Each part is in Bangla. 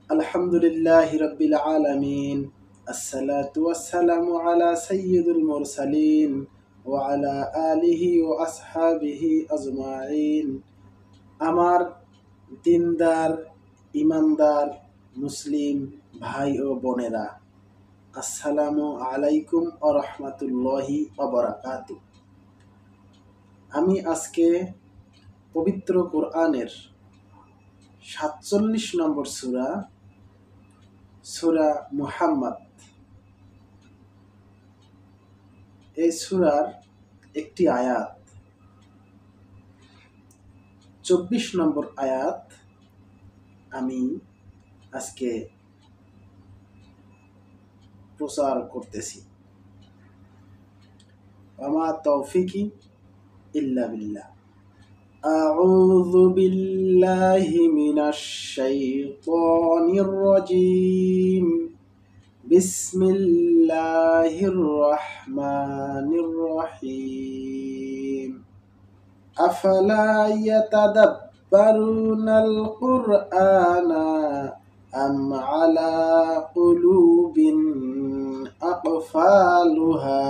আলহামদুলিল্লাহি রাব্বিল আলামিন। আসসালাতু ওয়াসসালামু আলা সাইয়্যিদুল মুরসালিন ওয়া আলা আলিহি ওয়া আসহাবিহি আজমাইন। আমার দিনদার, ইমানদার মুসলিম ভাই ও বোনেরা, আসসালামু আলাইকুম ওয়া রাহমাতুল্লাহি ওয়া বারাকাতুহু। আমি আজকে পবিত্র কোরআনের ৪৭ নম্বর সূরা মুহাম্মদ, এই সূরার একটি আয়াত ২৪ নম্বর আয়াত আমি আজকে প্রচার করতেছি। ওয়ামা তৌফিকি ইল্লা বিল্লাহ। আউযু বিল্লাহি মিনাশ শাইতানির রাজীম। বিসমিল্লাহির রহমানির রহিম। আফালা ইয়াতাদাব্বারুনাল কুরআনা আম আলা কুলুবিন আকফালুহা।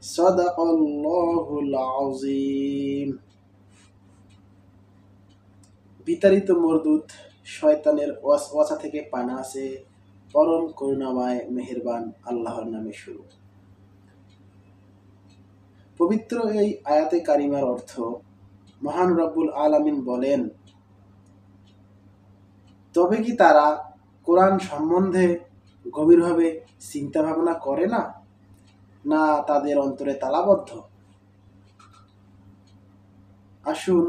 সাদাকাল্লাহুল আযীম। বিতাড়িত মরদুদ শয়তানের ওয়াসওয়াসা থেকে পানা আছে পরম করুণাময় মেহেরবান আল্লাহর নামে শুরু। পবিত্র এই আয়াতে কারিমার অর্থ, মহান রব্বুল আলামিন বলেন, তবে কি তারা কোরআন সম্বন্ধে গভীরভাবে চিন্তা ভাবনা করে না, না তাদের অন্তরে তালাবদ্ধ? আসুন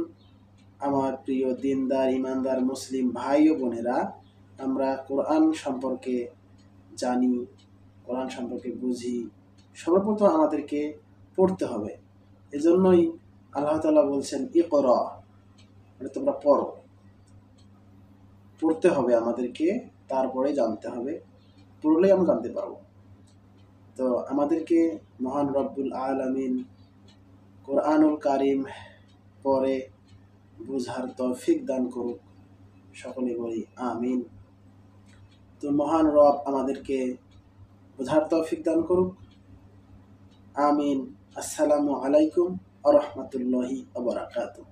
আমার প্রিয় দিনদার, ইমানদার মুসলিম ভাই ও বোনেরা, আমরা কোরআন সম্পর্কে জানি, কোরআন সম্পর্কে বুঝি। সর্বপ্রথম আমাদেরকে পড়তে হবে। এজন্যই আল্লাহ তাআলা বলছেন ইকরা, মানে তোমরা পড়ো। পড়তে হবে আমাদেরকে, তারপরে জানতে হবে। পড়লেই আমরা জানতে পারবো। তো আমাদেরকে মহান রব্বুল আলামিন কোরআনুল কারীম পড়ে বুঝার তৌফিক দান করুক। সকলে বলি আমিন। তো মহান রব আমাদেরকে বুঝার তৌফিক দান করুক। আমিন। আসসালামু আলাইকুম ওয়া রাহমাতুল্লাহি ওয়া বারাকাতুহু।